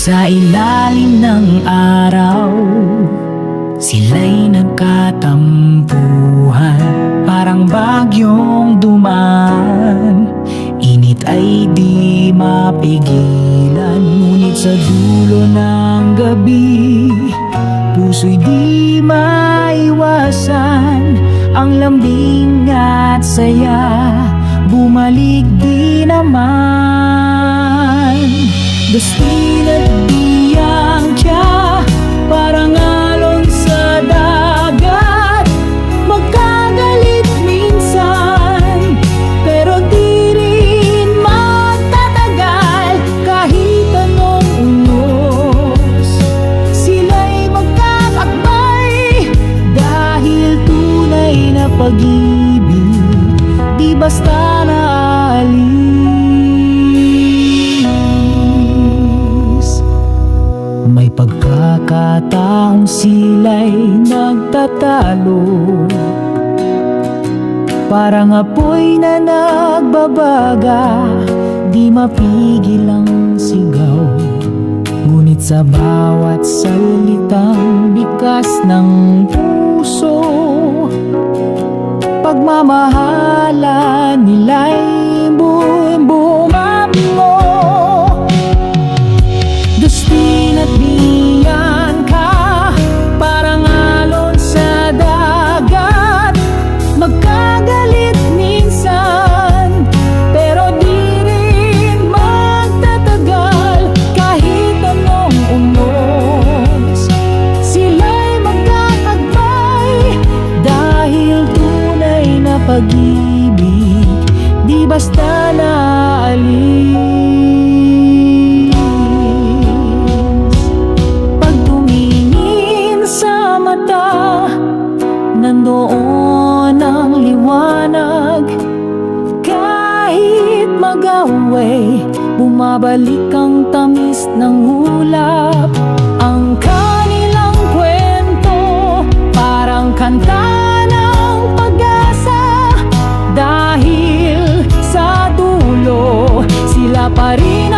Sa ilalim ng araw, sila'y nagkatampuhan. Parang bagyong dumaan, init ay di mapigilan. Ngunit sa dulo ng gabi, puso'y di maiwasan. Ang lambing at saya, bumalik di naman. Dastil at biyang siya, parang alon sa dagat. Magkagalit minsan, pero di rin magtatagal. Kahit anong unos, sila'y magkakakbay. Dahil tunay na pag-ibig, di basta naalis. May pagkakataong sila'y nagtatalo, parang apoy na nagbabaga, di mapigil ang sigaw. Ngunit sa bawat salitang bikas ng puso, pagmamahalan nila'y bumabingo. Dastil at biyan ka, parang alon sa dagat. Magkagalit minsan, pero di rin magtatagal. Kahit anong unos, sila'y magkakagbay. Dahil tunay na pag-ibig, di basta naalis. Nandoon ang liwanag. Kahit mag-away, bumabalik ang tamis ng ulap. Ang kanilang kwento, parang kanta ng pag-asa. Dahil sa dulo, sila pa rin